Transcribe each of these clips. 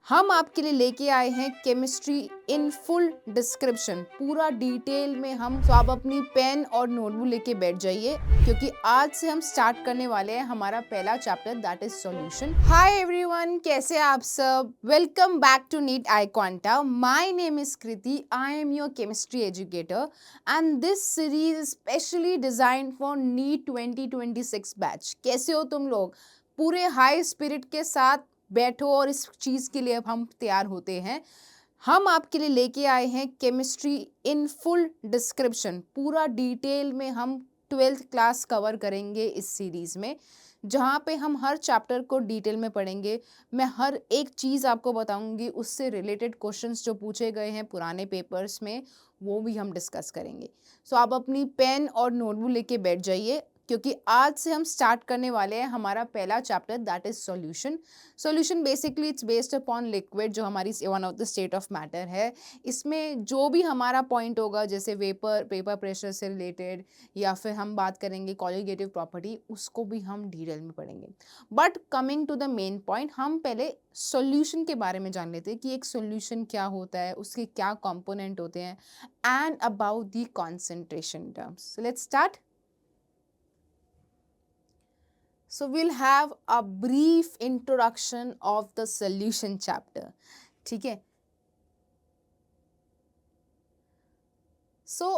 हम आपके लिए लेके आए हैं केमिस्ट्री इन फुल डिस्क्रिप्शन, पूरा डिटेल में हम। तो आप अपनी पेन और नोटबुक लेके बैठ जाइए क्योंकि आज से हम स्टार्ट करने वाले हैं हमारा पहला chapter, that is solution. Hi everyone, कैसे हैं आप सब? Welcome back to NEET I Quanta. My name is Kriti, I am your chemistry educator and this series specially designed for NEET 2026 batch. कैसे हो तुम लोग? पूरे हाई स्पिरिट के साथ बैठो और इस चीज़ के लिए अब हम तैयार होते हैं। हम आपके लिए लेके आए हैं केमिस्ट्री इन फुल डिस्क्रिप्शन, पूरा डिटेल में हम 12th क्लास कवर करेंगे इस सीरीज़ में, जहाँ पे हम हर चैप्टर को डिटेल में पढ़ेंगे। मैं हर एक चीज़ आपको बताऊंगी, उससे रिलेटेड क्वेश्चंस जो पूछे गए हैं पुराने पेपर्स में वो भी हम डिस्कस करेंगे। सो आप अपनी पेन और नोटबुक लेके बैठ जाइए क्योंकि आज से हम स्टार्ट करने वाले हैं हमारा पहला chapter, that is solution. Solution basically it's based upon liquid, जो हमारी one of the state of matter है। इसमें जो भी हमारा पॉइंट होगा, जैसे पेपर प्रेशर से रिलेटेड, या फिर हम बात करेंगे कॉलिगेटिव प्रॉपर्टी, उसको भी हम डिटेल में पढ़ेंगे। But coming to the main point, हम पहले सॉल्यूशन के बारे में जान लेते हैं कि एक सॉल्यूशन क्या होता है, उसके क्या कंपोनेंट होते हैं, and about the concentration terms. So let's start. So we'll have a brief introduction of the solution chapter. ठीक है? So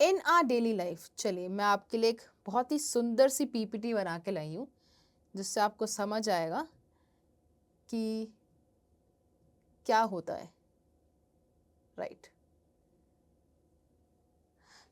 in our daily life, चलिए मैं आपके लिए एक बहुत ही सुंदर सी पीपीटी बना के लाई हूँ जिससे आपको समझ आएगा कि क्या होता है, राइट?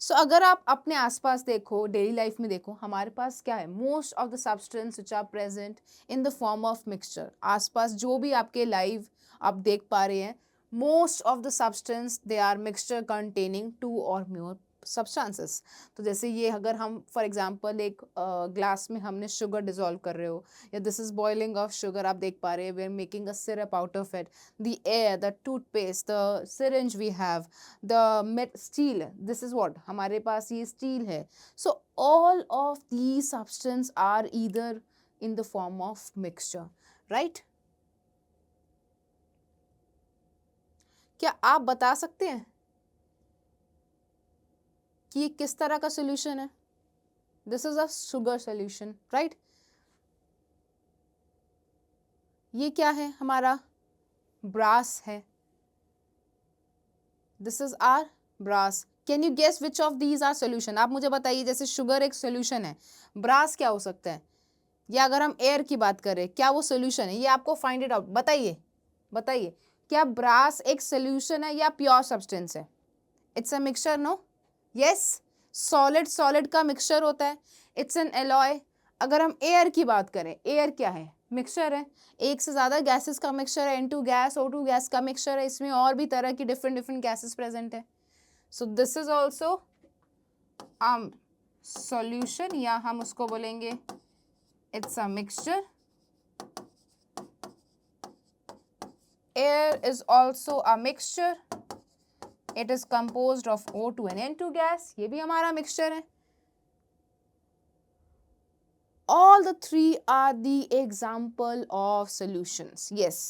सो अगर आप अपने आसपास देखो, डेली लाइफ में देखो, हमारे पास क्या है? Most of the substance which are present in the form of mixture. आसपास जो भी आपके लाइव आप देख पा रहे हैं, most of the substance they are mixture containing two और मोर सब्सटेंसेस। तो जैसे ये अगर हम फॉर एग्जांपल एक ग्लास में हमने शुगर डिजोल्व कर रहे हो, या this is boiling of sugar, आप देख पा रहे हैं we are making a syrup out of it, the air, the toothpaste, the syringe we have, the steel, this is what, हमारे पास ये स्टील है। So all of these substance are either in the form of mixture, right? क्या आप बता सकते हैं कि ये किस तरह का सोल्यूशन है? This is a sugar solution, right? ये क्या है? हमारा ब्रास है। This is our brass. Can you guess which of these are solution? आप मुझे बताइए, जैसे शुगर एक सोल्यूशन है, ब्रास क्या हो सकता है? या अगर हम एयर की बात करें, क्या वो सोल्यूशन है? ये आपको फाइंड इट आउट, बताइए बताइए। क्या ब्रास एक सोल्यूशन है या प्योर सब्सटेंस है? It's a mixture, no? Yes, solid solid का मिक्सचर होता है, इट्स एन एलॉय। अगर हम एयर की बात करें, एयर क्या है? मिक्सचर है, एक से ज़्यादा गैसेस का मिक्सचर है, N2 गैस, O2 गैस का मिक्सचर है, इसमें और भी तरह की डिफरेंट डिफरेंट गैसेस प्रेजेंट है। So this is also solution, या हम उसको बोलेंगे it's a mixture. Air is also a mixture. It is composed of O2 and N2 gas. ये भी हमारा मिक्सचर है। All the three are the example of solutions. Yes,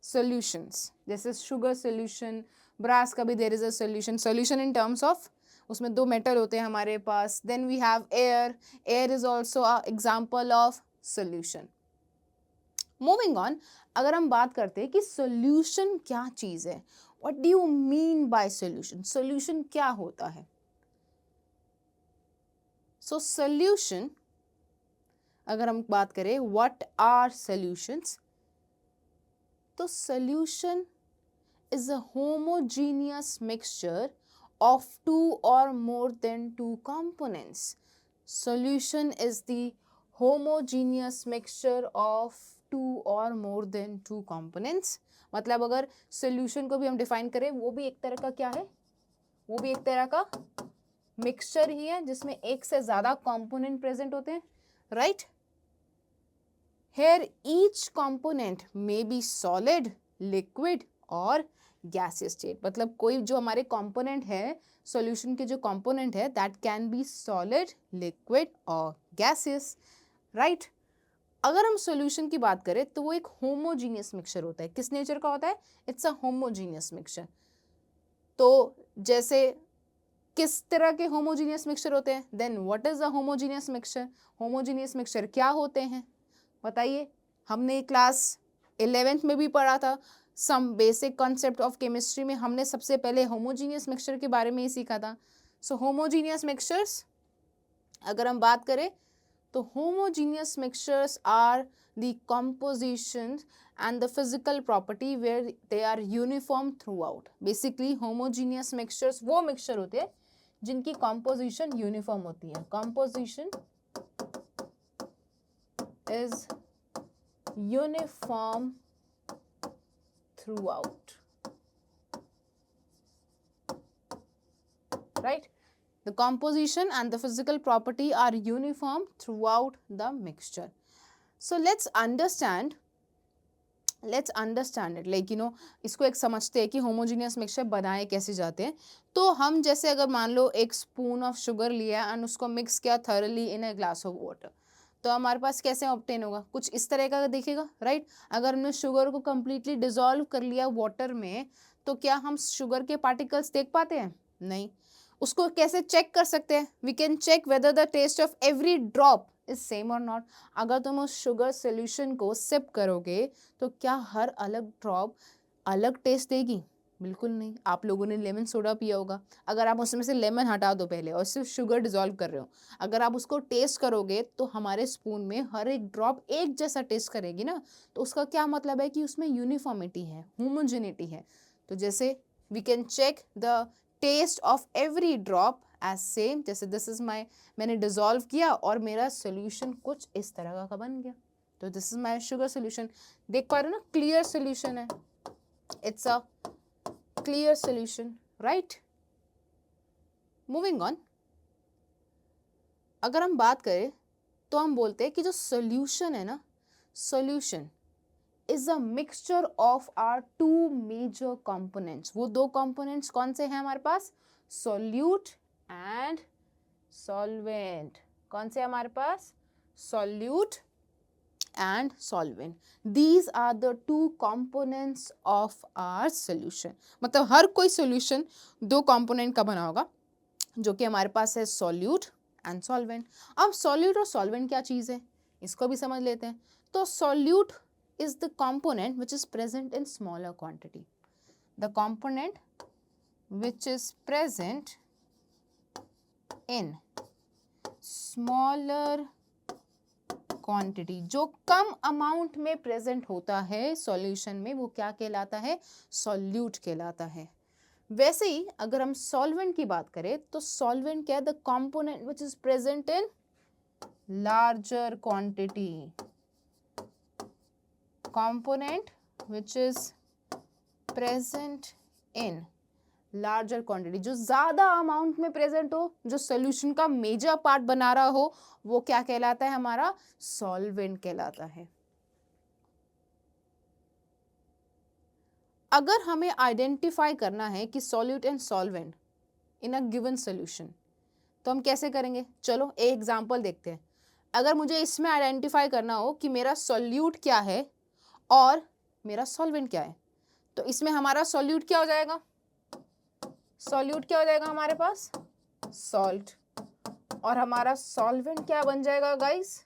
solutions. This is sugar solution. Brass का भी there is a solution. Solution in terms of उसमें दो metal होते हैं हमारे पास. Then we have air. Air is also a example of solution. Moving on, अगर हम बात करते हैं कि सोल्यूशन क्या चीज है, what do you mean by solution? Solution क्या होता है? सो सोल्यूशन, अगर हम बात करें व्हाट आर सॉल्यूशंस, तो solution is a homogeneous mixture of two or more than two components. Solution is the homogeneous mixture of two or more than two components. मतलब अगर solution को भी हम define करें, वो भी एक तरह का क्या है? वो भी एक तरह का mixture ही है जिसमें एक से ज़्यादा component present होते हैं, right? Here each component may be solid, liquid or gaseous state. मतलब कोई जो हमारे कंपोनेंट है, सॉल्यूशन के जो कंपोनेंट है, that can be solid, liquid और गैसियस, राइट? अगर हम सॉल्यूशन की बात करें तो वो एक होमोजीनियस मिक्सचर होता है। किस नेचर का होता है? It's a homogeneous mixture. तो जैसे किस तरह के होमोजीनियस मिक्सचर होते हैं? Then what is a homogeneous mixture? Homogeneous mixture क्या होते हैं बताइए? हमने क्लास 11th में भी पढ़ा था, some basic concept of chemistry में हमने सबसे पहले होमोजीनियस मिक्सचर के बारे में ही सीखा था। सो होमोजीनियस मिक्सचर्स अगर हम बात करें तो homogeneous mixtures are the compositions and the physical property where they are uniform throughout. Basically homogeneous mixtures वो मिक्सचर होते हैं जिनकी कॉम्पोजिशन यूनिफॉर्म होती है। Composition is uniform throughout, right? The composition and the physical property are uniform throughout the mixture. So let's understand it, like इसको एक समझते हैं कि होमोजीनियस मिक्सचर बनाए कैसे जाते हैं। तो हम जैसे अगर मान लो एक स्पून ऑफ शुगर लिया एंड उसको मिक्स किया thoroughly in a glass of water, तो हमारे पास कैसे ऑब्टेन होगा? कुछ इस तरह का दिखेगा, राइट? अगर हमने शुगर को कंप्लीटली डिसॉल्व कर लिया वाटर में, तो क्या हम शुगर के पार्टिकल्स देख पाते हैं? नहीं। उसको कैसे चेक कर सकते हैं? We can check whether the taste of every drop is same और नॉट। अगर तुम उस शुगर सोल्यूशन को सिप करोगे तो क्या हर अलग ड्रॉप अलग टेस्ट देगी? बिल्कुल नहीं। आप लोगों ने लेमन सोडा पिया होगा, अगर आप उसमें से लेमन हटा दो पहले और सिर्फ शुगर डिसॉल्व कर रहे हो, अगर आप उसको टेस्ट करोगे तो हमारे स्पून में हर एक ड्रॉप एक जैसा टेस्ट करेगी ना। तो उसका क्या मतलब है कि उसमें यूनिफॉर्मिटी है, होमोजेनिटी है। तो जैसे we can check the taste of every drop as same. जैसे दिस इज माई, मैंने डिसॉल्व किया और मेरा सोल्यूशन कुछ इस तरह का बन गया, तो this is my sugar solution. देख पा रहे हो ना, क्लियर सोल्यूशन है, it's a clear solution, right? Moving on, अगर हम बात करें तो हम बोलते हैं कि जो सोल्यूशन है ना, solution is a mixture of or two major components. वो दो कंपोनेंट्स कौन से हैं हमारे पास? Solute and solvent. कौन से हमारे पास? Solute and solvent. These are the two components of our solution. मतलब हर कोई solution दो component का बना होगा, जो कि हमारे पास है solute and solvent. अब solute और solvent क्या चीज़ है, इसको भी समझ लेते हैं। तो solute is the component which is present in smaller quantity. The component which is present in smaller quantity, जो कम अमाउंट में प्रेजेंट होता है सॉल्यूशन में, वो क्या कहलाता है? सॉल्यूट कहलाता है। वैसे ही अगर हम सॉल्वेंट की बात करें तो सॉल्वेंट क्या है? The component which is present in larger quantity. Component which is present in larger quantity, जो ज्यादा अमाउंट में प्रेजेंट हो, जो सोल्यूशन का मेजर पार्ट बना रहा हो, वो क्या कहलाता है? हमारा सॉल्वेंट कहलाता है। अगर हमें आइडेंटिफाई करना है कि solute and solvent in a given solution, तो हम कैसे करेंगे? चलो एक एग्जांपल देखते हैं। अगर मुझे इसमें आइडेंटिफाई करना हो कि मेरा सॉल्यूट क्या है और मेरा सॉल्वेंट क्या है, तो इसमें हमारा सॉल्यूट क्या हो जाएगा? सॉल्यूट क्या हो जाएगा हमारे पास? सॉल्ट। और हमारा सॉल्वेंट क्या बन जाएगा गाइस?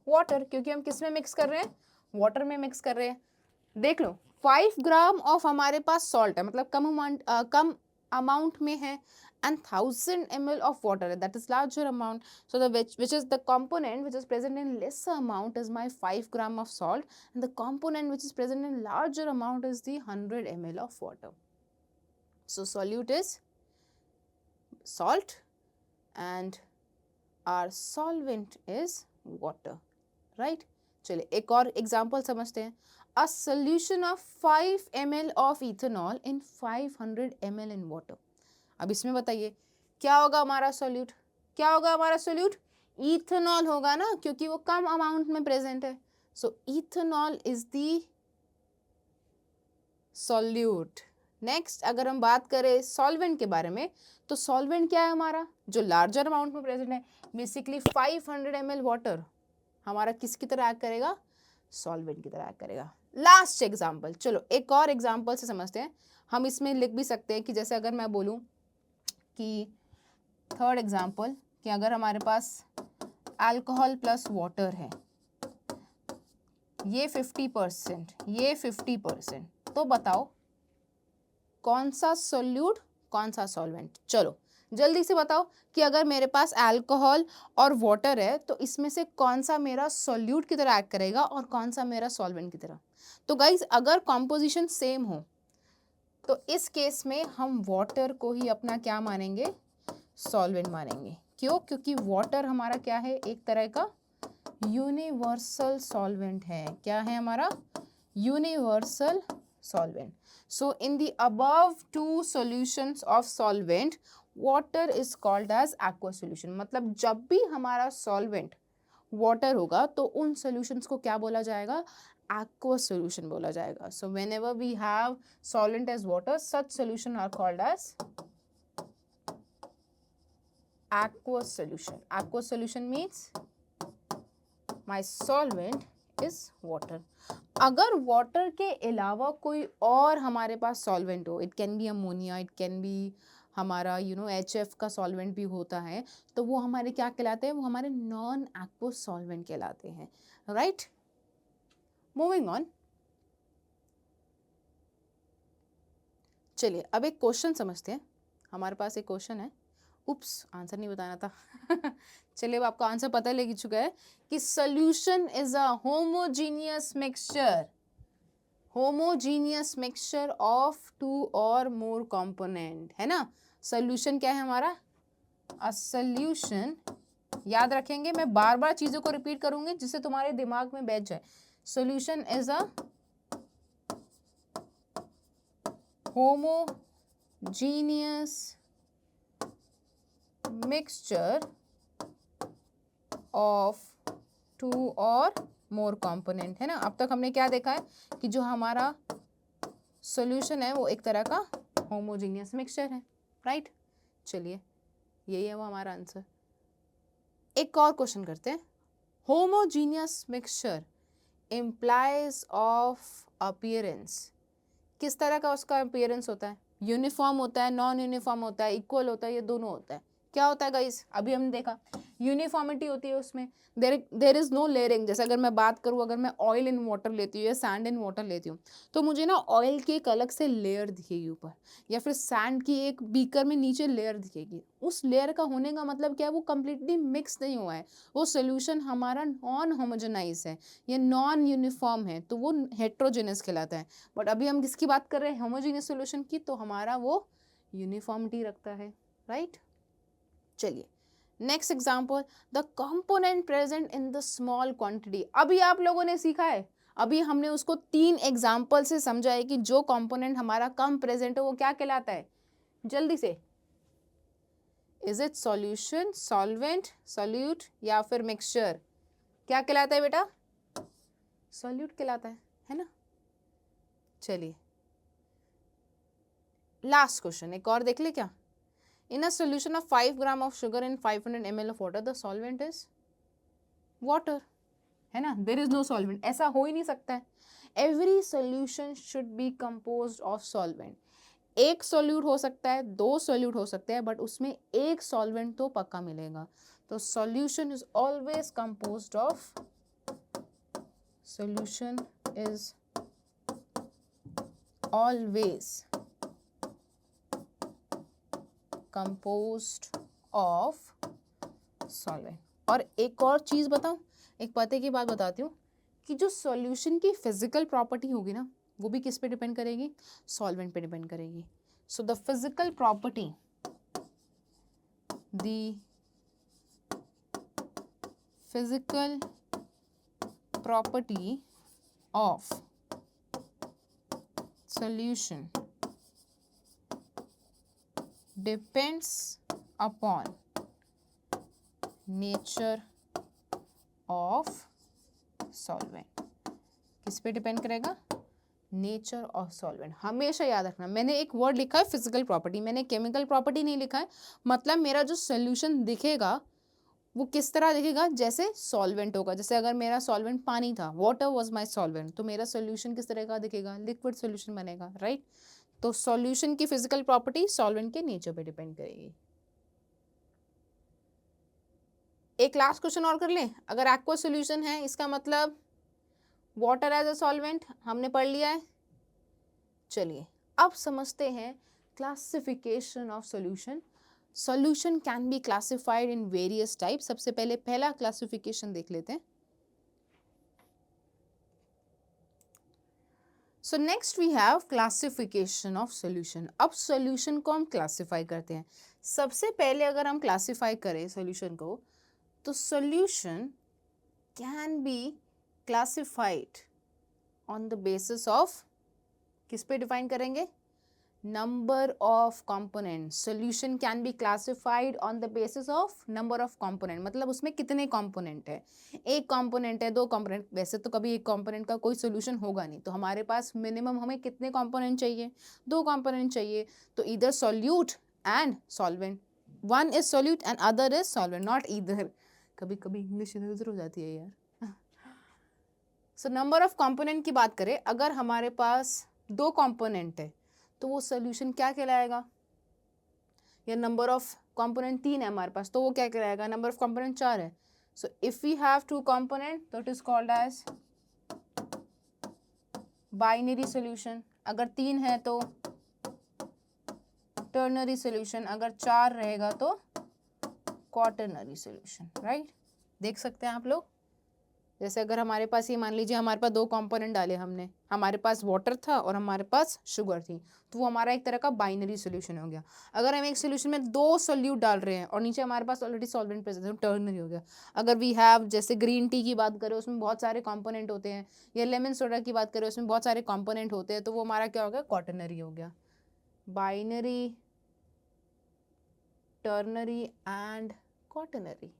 वाटर, क्योंकि हम किस में मिक्स कर रहे हैं? वाटर में मिक्स कर रहे हैं। देख लो, 5 ग्राम ऑफ हमारे पास सॉल्ट है, मतलब कम अमाउंट में है, and 1000 ml of water, that is larger amount. So the which is the component which is present in lesser amount is my 5 gram of salt, and the component which is present in larger amount is the 100 ml of water. So solute is salt and our solvent is water, right? चलिए एक और example समझते हैं। A solution of 5 ml of ethanol in 500 ml in water. अब इसमें बताइए क्या होगा हमारा सोल्यूट? क्या होगा हमारा सोल्यूट? इथेनॉल होगा ना, क्योंकि वो कम अमाउंट में प्रेजेंट है। So ethanol is the solute. Next अगर हम बात करें सॉल्वेंट के बारे में, तो सॉल्वेंट क्या है हमारा? जो लार्जर अमाउंट में प्रेजेंट है, बेसिकली 500 ml वाटर हमारा किसकी तरह एक्ट करेगा, सॉल्वेंट की तरह एक्ट करेगा। लास्ट एग्जाम्पल, चलो एक और एग्जाम्पल से समझते हैं। हम इसमें लिख भी सकते हैं कि जैसे अगर मैं बोलूं कि थर्ड एग्जाम्पल, कि अगर हमारे पास अल्कोहल प्लस वाटर है, ये 50%, ये 50%, तो बताओ कौन सा सोल्यूट कौन सा सॉल्वेंट। चलो जल्दी से बताओ कि अगर मेरे पास अल्कोहल और वाटर है तो इसमें से कौन सा मेरा सोल्यूट की तरह एक्ट करेगा और कौन सा मेरा सॉल्वेंट की तरह। तो गाइज अगर कॉम्पोजिशन सेम हो तो इस केस में हम वाटर को ही अपना क्या मानेंगे, सॉल्वेंट मानेंगे। क्यों? क्योंकि वाटर हमारा क्या है, एक तरह का यूनिवर्सल सॉल्वेंट है। क्या है हमारा, universal solvent. So in the above two solutions of solvent water is called as aqua solution. मतलब जब भी हमारा सॉल्वेंट वाटर होगा तो उन सॉल्यूशंस को क्या बोला जाएगा, aqueous solution बोला जाएगा। So whenever we have solvent as water, such solution are called as aqueous solution. Aqueous solution means my solvent is water. अगर वाटर के अलावा कोई और हमारे पास सॉल्वेंट हो, it can be ammonia, it can be हमारा HF का solvent भी होता है, तो वो हमारे क्या कहलाते हैं, वो हमारे नॉन एक्वस सॉल्वेंट कहलाते हैं। Right, moving on. चलिए अब एक क्वेश्चन समझते हैं। हमारे पास एक क्वेश्चन है, उप्स आंसर नहीं बताना था चलिए अब आपको आंसर पता लग चुका है कि solution is a homogeneous mixture, homogeneous mixture of two और मोर कंपोनेंट, है ना। सॉल्यूशन क्या है हमारा, अ सॉल्यूशन, याद रखेंगे, मैं बार बार चीजों को रिपीट करूंगी जिससे तुम्हारे दिमाग में बैठ जाए। Solution is a homogeneous mixture of two or more component, है ना। अब तक हमने क्या देखा है कि जो हमारा सॉल्यूशन है वो एक तरह का होमोजीनियस मिक्सचर है। राइट, चलिए यही है वो हमारा आंसर। एक और क्वेश्चन करते हैं। Homogeneous mixture implies of appearance, किस तरह का उसका अपीयरेंस होता है, यूनिफॉर्म होता है, नॉन यूनिफॉर्म होता है, इक्वल होता है, ये दोनों होता है। क्या होता है गाइस, अभी हमने देखा यूनिफॉर्मिटी होती है उसमें, देर इज नो लेयरिंग। जैसे अगर मैं बात करूँ, अगर मैं ऑयल इन वाटर लेती हूँ या सैंड इन वाटर लेती हूँ तो मुझे ना ऑयल की एक अलग से लेयर दिखेगी ऊपर, या फिर सैंड की एक बीकर में नीचे लेयर दिखेगी। उस लेयर का होने का मतलब क्या है, वो कंप्लीटली मिक्स नहीं हुआ है, वो सोल्यूशन हमारा नॉन होमोजेनाइज है, ये नॉन यूनिफॉर्म है, तो वो हेट्रोजेनस कहलाता है। बट अभी हम किसकी बात कर रहे हैं, होमोजेनियस सोल्यूशन की, तो हमारा वो यूनिफॉर्मिटी रखता है। राइट, चलिए next example, the component present in the small quantity. अभी आप लोगों ने सीखा है, अभी हमने उसको 3 एग्जाम्पल से समझा है कि जो कंपोनेंट हमारा कम प्रेजेंट है वो क्या कहलाता है। जल्दी से, is it solution, solvent, solute या फिर मिक्सचर, क्या कहलाता है बेटा, सॉल्यूट कहलाता है ना। चलिए लास्ट क्वेश्चन एक और देख ले क्या। In a solution of 5 gram of sugar in 500 ml of water, the solvent is water, है ना। There is no solvent, ऐसा हो ही नहीं सकता है। Every solution should be composed of solvent. एक सोल्यूट हो सकता है, 2 सोल्यूट हो सकते हैं, बट उसमें एक सॉल्वेंट तो पक्का मिलेगा। तो solution is always composed of, solution is always composed of solvent। और एक और चीज बताऊं, एक पते की बात बताती हूँ कि जो सॉल्यूशन की फिजिकल प्रॉपर्टी होगी ना, वो भी किस पे डिपेंड करेगी, सॉल्वेंट पे डिपेंड करेगी। So the physical property, the physical property of solution depends upon nature of solvent। किस पे डिपेंड करेगा, नेचर ऑफ सॉल्वेंट। हमेशा याद रखना, मैंने एक वर्ड लिखा है फिजिकल प्रॉपर्टी, मैंने केमिकल प्रॉपर्टी नहीं लिखा है। मतलब मेरा जो सोल्यूशन दिखेगा वो किस तरह दिखेगा, जैसे सॉल्वेंट होगा। जैसे अगर मेरा सॉल्वेंट पानी था, वाटर वाज माय सॉल्वेंट, तो मेरा सॉल्यूशन किस तरह का दिखेगा, लिक्विड सॉल्यूशन बनेगा, राइट। तो सॉल्यूशन की फिजिकल प्रॉपर्टी सॉल्वेंट के नेचर पे डिपेंड करेगी। एक लास्ट क्वेश्चन और कर लें। अगर एक्वा सॉल्यूशन है, इसका मतलब वाटर एज अ सॉल्वेंट हमने पढ़ लिया है। चलिए अब समझते हैं classification of solution. Solution can be classified in various type. सबसे पहले पहला क्लासिफिकेशन देख लेते हैं। So next we have classification of solution. अब सॉल्यूशन को हम क्लासिफाई करते हैं। सबसे पहले अगर हम क्लासिफाई करें सॉल्यूशन को, तो solution can be classified on the basis of, किस पे डिफाइन करेंगे, number of component. Solution can be classified on the basis of number of component, मतलब उसमें कितने कंपोनेंट है, एक कंपोनेंट है, दो कंपोनेंट। वैसे तो कभी एक कंपोनेंट का कोई सॉल्यूशन होगा नहीं, तो हमारे पास मिनिमम हमें कितने कंपोनेंट चाहिए, दो कंपोनेंट चाहिए। तो इधर solute and solvent, one is solute and other is solvent, not either. कभी कभी इंग्लिश इधर उधर हो जाती है यार। सो नंबर ऑफ कंपोनेंट की बात करें, अगर हमारे पास दो कंपोनेंट है तो वो सोल्यूशन क्या कहलाएगा, या नंबर ऑफ कंपोनेंट 3 है हमारे पास, तो वो क्या कहलाएगा, नंबर ऑफ कंपोनेंट 4 है। So if we have 2 component तो it is called as binary solution. अगर 3 है तो टर्नरी सोल्यूशन, अगर 4 रहेगा तो क्वाटरनरी सोल्यूशन, राइट। देख सकते हैं आप लोग, जैसे अगर हमारे पास ये मान लीजिए हमारे पास दो कंपोनेंट डाले हमने, हमारे पास वाटर था और हमारे पास शुगर थी, तो वो हमारा एक तरह का बाइनरी सोल्यूशन हो गया। अगर हम एक सोल्यूशन में दो सोल्यूट डाल रहे हैं और नीचे हमारे पास ऑलरेडी सॉल्वेंट प्रेजेंट है, तो टर्नरी हो गया। अगर वी हैव, जैसे ग्रीन टी की बात करें उसमें बहुत सारे कंपोनेंट होते हैं, या लेमन सोडा की बात करें उसमें बहुत सारे कंपोनेंट होते हैं, तो वो हमारा क्या हो गया, क्वाटरनरी हो गया। Binary, ternary and quaternary.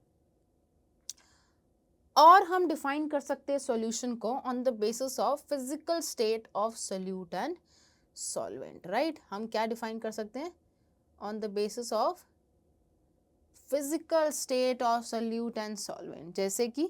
और हम डिफाइन कर सकते हैं सॉल्यूशन को on the basis of physical state of solute and solvent, right. हम क्या डिफाइन कर सकते हैं, on the basis of physical state of solute and solvent. जैसे कि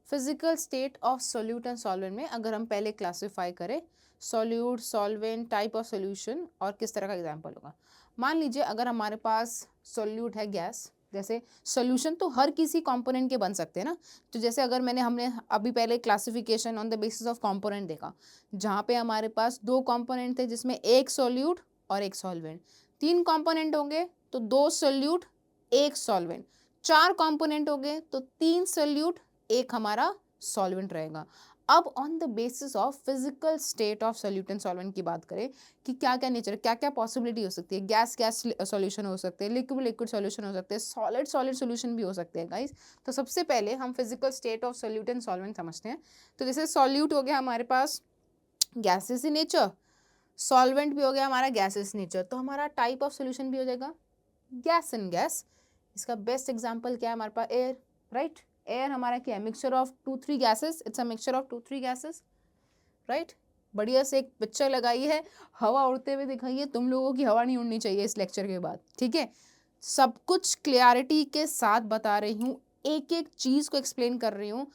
physical state of solute and solvent में अगर हम पहले क्लासिफाई करें solute, solvent, type of solution और किस तरह का एग्जाम्पल होगा। मान लीजिए अगर हमारे पास सोल्यूट है गैस, जैसे सॉल्यूशन तो हर किसी कंपोनेंट के बन सकते हैं ना। तो जैसे अगर हमने अभी पहले classification on the basis of component देखा, जहाँ पे हमारे पास दो कंपोनेंट थे जिसमें एक सॉल्यूट और एक सॉल्वेंट। 3 कंपोनेंट होंगे तो 2 सॉल्यूट, 1 सॉल्वेंट। 4 कंपोनेंट हो गए तो 3 सॉल्यूट, एक हमारा सॉल्वेंट रहेगा। अब on the basis of physical state of solute and solvent की बात करें कि क्या क्या नेचर, क्या क्या पॉसिबिलिटी हो सकती है, गैस गैस सॉल्यूशन हो सकते हैं, लिक्विड लिक्विड सॉल्यूशन हो सकते हैं, सॉलिड सॉलिड सॉल्यूशन भी हो सकते हैं गाइस। तो सबसे पहले हम physical state of solute and solvent समझते हैं। तो जैसे सॉल्यूट हो गया हमारे पास गैसेस इन नेचर, सॉल्वेंट भी हो गया हमारा गैसेस नेचर, तो हमारा टाइप ऑफ सोल्यूशन भी हो जाएगा गैस इन गैस। इसका बेस्ट एग्जाम्पल क्या है हमारे पास, एयर, राइट। एयर हमारा क्या है, mixture of 2-3 gases, it's a mixture of 2-3 gases, right. बढ़िया से एक पिक्चर लगाई है, हवा उड़ते हुए दिखाइए, तुम लोगों की हवा नहीं उड़नी चाहिए इस लेक्चर के बाद, ठीक है। सब कुछ क्लियरिटी के साथ बता रही हूँ, एक एक चीज़ को एक्सप्लेन कर रही हूँ।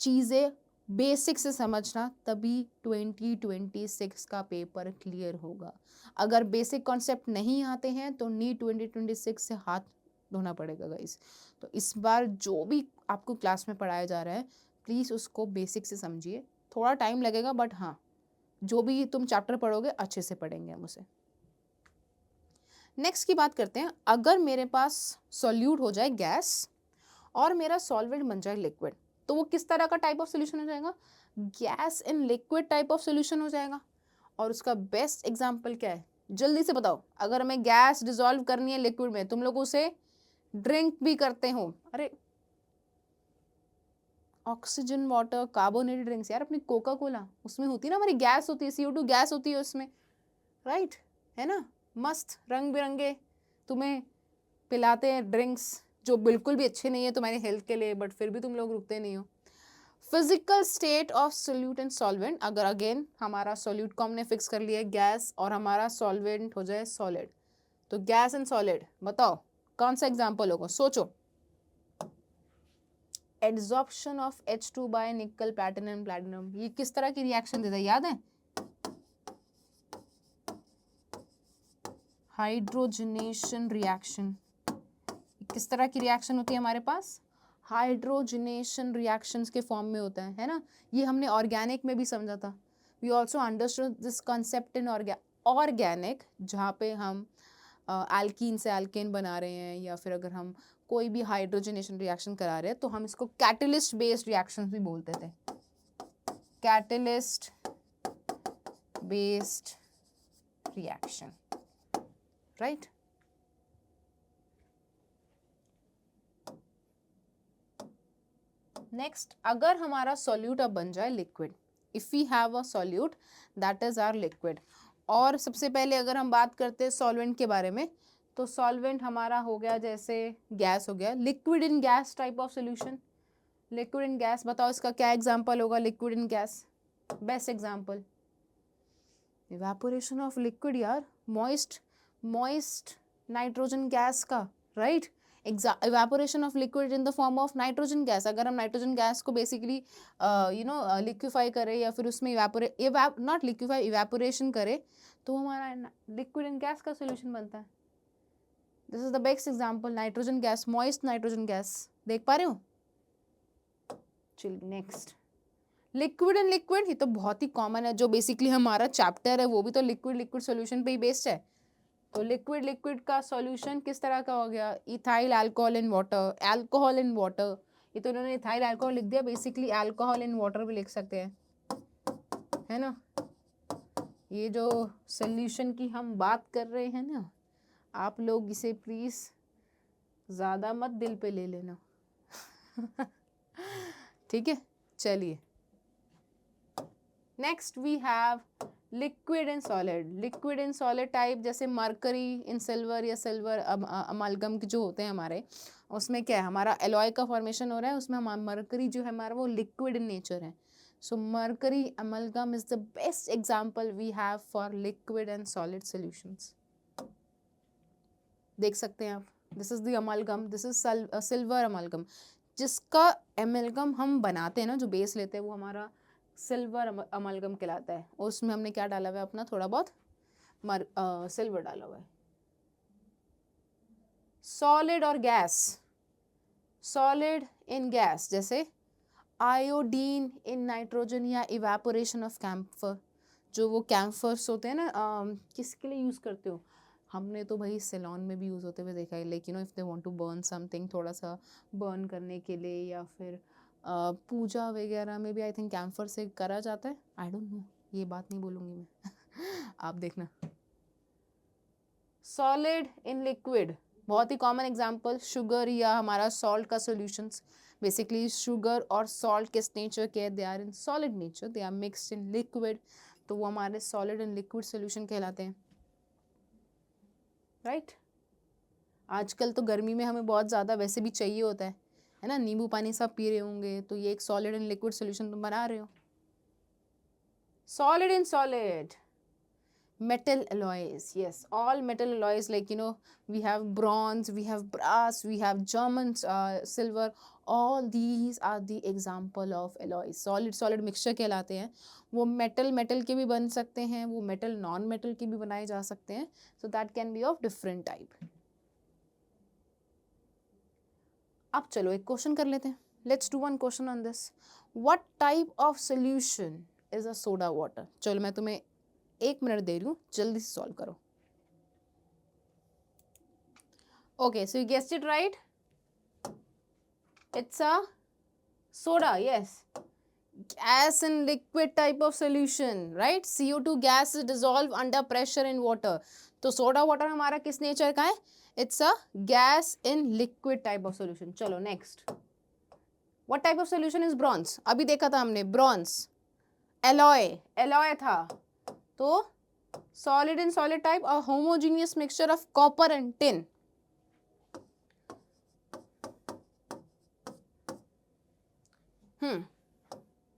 चीज़ें बेसिक से समझना, तभी 2026 का पेपर क्लियर होगा। अगर बेसिक कॉन्सेप्ट नहीं आते हैं तो नीट 2026 से हाथ धोना पड़ेगा गाइस। तो इस बार जो भी आपको क्लास में पढ़ाया जा रहा है प्लीज़ उसको बेसिक से समझिए। थोड़ा टाइम लगेगा बट हाँ, जो भी तुम चैप्टर पढ़ोगे अच्छे से पढ़ेंगे हम उसे। नेक्स्ट की बात करते हैं। अगर मेरे पास सॉल्यूट हो जाए गैस और मेरा सॉल्वेंट बन जाए लिक्विड, तो वो किस तरह का टाइप ऑफ सोल्यूशन हो जाएगा, gas in liquid type of solution हो जाएगा। और उसका बेस्ट एग्जांपल क्या है, जल्दी से बताओ। अगर हमें गैस डिसॉल्व करनी है लिक्विड में, तुम लोग उसे ड्रिंक भी करते हो, अरे ऑक्सीजन वाटर, कार्बोनेटेड ड्रिंक्स, यार अपनी कोका कोला, उसमें होती है ना हमारी गैस होती है, CO2 गैस होती है उसमें, राइट, है ना। मस्त रंग बिरंगे तुम्हें पिलाते हैं ड्रिंक्स, जो बिल्कुल भी अच्छे नहीं है तुम्हारी हेल्थ के लिए, बट फिर भी तुम लोग रुकते नहीं हो। Physical state of solute and solvent, अगर अगेन हमारा सोल्यूट को हमने फिक्स कर लिया है गैस और हमारा सॉल्वेंट हो जाए सॉलिड, तो गैस एंड सॉलिड बताओ कौन सा एग्जाम्पल होगा, सोचो। एड्सॉर्प्शन ऑफ H2 बाय निकल प्लैटिनम प्लैटिनम, ये किस तरह की रिएक्शन देता है याद है? Hydrogenation reaction. किस तरह की रिएक्शन होती है हमारे पास? हाइड्रोजनेशन रिएक्शंस के फॉर्म में होता है ना? ये हमने ऑर्गेनिक में भी समझा था। We also understood this concept in organic, जहाँ पे हम एल्कीन से एल्केन बना रहे हैं, या फिर अगर हम कोई भी हाइड्रोजनेशन रिएक्शन करा रहे हैं तो हम इसको कैटलिस्ट बेस्ड रिएक्शंस भी बोलते थे। Catalyst based reaction, right? Next, अगर हमारा सॉल्यूट अब बन जाए liquid, if we have a solute that is our liquid. और सबसे पहले अगर हम बात करते हैं सॉल्वेंट के बारे में, तो सॉल्वेंट हमारा हो गया जैसे गैस हो गया, liquid in gas type of solution. Liquid in gas, बताओ इसका क्या एग्जांपल होगा? Liquid in gas best example evaporation of liquid यार, मॉइस्ट नाइट्रोजन गैस का, right? Evaporation of liquid in the form of nitrogen gas. अगर हम nitrogen gas को basically liquefy करें या फिर उसमें इवेपोरेशन करें तो हमारा लिक्विड इन गैस का सोल्यूशन बनता है। This is the best example, nitrogen gas, moist nitrogen gas. देख पा रहे हो? चलिए नेक्स्ट, लिक्विड एंड लिक्विड, ये तो बहुत ही कॉमन है, जो बेसिकली हमारा चैप्टर है वो भी तो लिक्विड सॉल्यूशन पे ही बेस्ड है। तो लिक्विड का सॉल्यूशन किस तरह का हो गया? Ethyl alcohol in water, alcohol in water. ये तो इन्होंने इथाइल अल्कोहल लिख दिया, बेसिकली अल्कोहल इन वाटर भी लिख सकते हैं, है ना? ये जो सॉल्यूशन की हम बात कर रहे हैं ना, आप लोग इसे प्लीज ज्यादा मत दिल पे ले लेना। ठीक है, चलिए next we have liquid and solid. Liquid and solid type, जैसे मरकरी इन सिल्वर या सिल्वर अमालगम के जो होते हैं हमारे, उसमें क्या है? हमारा एलॉय का फॉर्मेशन हो रहा है, उसमें हमारा मरकरी जो है हमारा वो लिक्विड इन नेचर है। So mercury amalgam is the best example we have for liquid and solid solutions. देख सकते हैं आप, this is the amalgam, this is silver amalgam. जिसका एमलगम हम बनाते हैं ना, जो बेस लेते हैं, वो हमारा सिल्वर अमालगम कहलाता है। उसमें हमने क्या डाला हुआ है? अपना थोड़ा बहुत सिल्वर डाला हुआ है। सॉलिड और गैस, सॉलिड इन गैस, जैसे आयोडीन इन नाइट्रोजन या इवेपोरेशन ऑफ कैम्फर। जो वो कैम्फर्स होते हैं ना, किसके लिए यूज़ करते हो? हमने तो भाई सेलॉन में भी यूज़ होते हुए देखा है, लेकिन if they want to burn something, थोड़ा सा बर्न करने के लिए, या फिर पूजा वगैरह में भी आई थिंक कैम्फर से करा जाता है। आई डोंट नो, ये बात नहीं बोलूँगी मैं। आप देखना। सॉलिड इन लिक्विड, बहुत ही कॉमन एग्जांपल, शुगर या हमारा सॉल्ट का सॉल्यूशंस। बेसिकली शुगर और सॉल्ट किस नेचर के? They are in solid nature, they are mixed in liquid, तो वो हमारे सॉलिड एंड लिक्विड सॉल्यूशन कहलाते हैं, राइट? आजकल तो गर्मी में हमें बहुत ज़्यादा वैसे भी चाहिए होता है ना? नींबू पानी सब पी रहे होंगे, तो ये एक सॉलिड एंड लिक्विड सॉल्यूशन तुम बना रहे हो। Solid in solid, metal alloys, yes, all metal alloys, like we have bronze, we have brass, we have German silver, all these are the example of alloys. solid mixture कहलाते हैं। वो metal के भी बन सकते हैं, वो metal non metal के भी बनाए जा सकते हैं, so that can be of different type. अब चलो एक क्वेश्चन कर लेते हैं, let's do one question on this. What type of solution is a soda water? चलो मैं तुम्हें 1 मिनट दे रही हूँ, जल्दी से सॉल्व करो। Okay, so you guessed it right, it's a soda, yes, gas in liquid type of solution, right? CO2 gas is dissolved under pressure in water. तो soda water हमारा किस नेचर का है? It's a gas in liquid type of solution. चलो next, what type of solution is bronze? अभी देखा था हमने ब्रॉन्ज, एलॉय था, तो solid in solid type, a homogeneous mixture of copper and tin.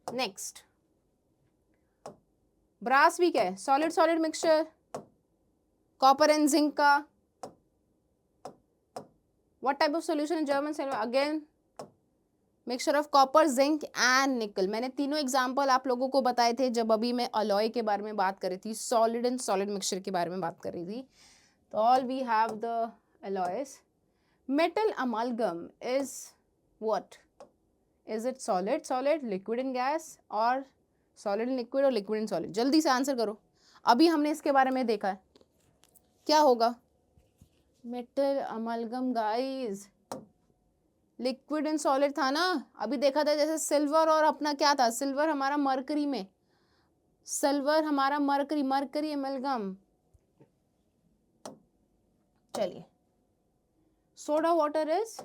Next, brass भी क्या है? solid mixture, copper and zinc का। What type of solution in German silver? Again mixture of copper, zinc and निकल। मैंने तीनों example आप लोगों को बताए थे जब अभी मैं अलॉय के बारे में बात कर रही थी, सॉलिड एंड सॉलिड मिक्सचर के बारे में बात कर रही थी। तो all we have the alloys. Metal amalgam is what? Is it solid solid, liquid and gas, और सॉलिड एंड लिक्विड, और लिक्विड एंड सॉलिड? जल्दी से आंसर करो, अभी हमने इसके बारे में देखा है। क्या होगा? Metal अमालगम guys, liquid and solid था ना, अभी देखा था। जैसे सिल्वर और अपना क्या था, सिल्वर हमारा मरकरी में, सिल्वर हमारा मरकरी, मरकरी अमलगम। चलिए, soda water is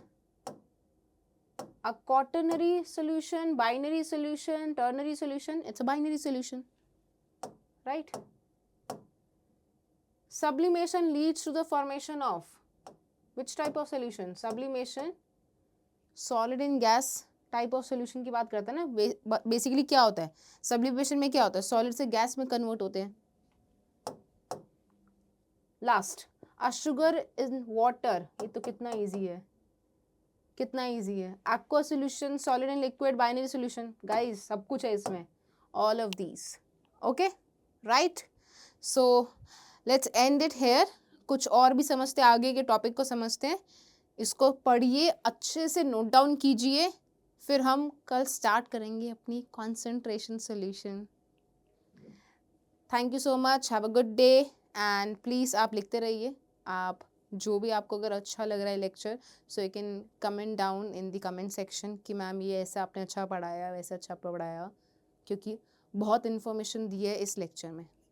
a quaternary solution, binary solution, ternary solution. It's a binary solution, right? Sublimation leads to the formation of which type of solution? Sublimation solid in gas type of solution की बात करते हैं ना। Basically क्या होता है sublimation में? क्या होता है? सॉलिड से गैस में कन्वर्ट होते हैं। Last, a sugar in water. ये तो कितना इजी है, कितना इजी है। Aqua solution, solid and liquid, binary solution. Guys सब कुछ है इसमें, all of these. Okay, right. So let's end it here. कुछ और भी समझते हैं, आगे के टॉपिक को समझते हैं। इसको पढ़िए, अच्छे से नोट डाउन कीजिए, फिर हम कल स्टार्ट करेंगे अपनी concentration solution. Thank you so much, have a good day, and please आप लिखते रहिए। आप जो भी आपको अगर अच्छा लग रहा है lecture, so you can comment down in the comment section कि मैम ये ऐसा आपने अच्छा पढ़ाया, वैसे अच्छा पढ़ाया, क्योंकि बहुत इन्फॉर्मेशन दी है इस लेक्चर में।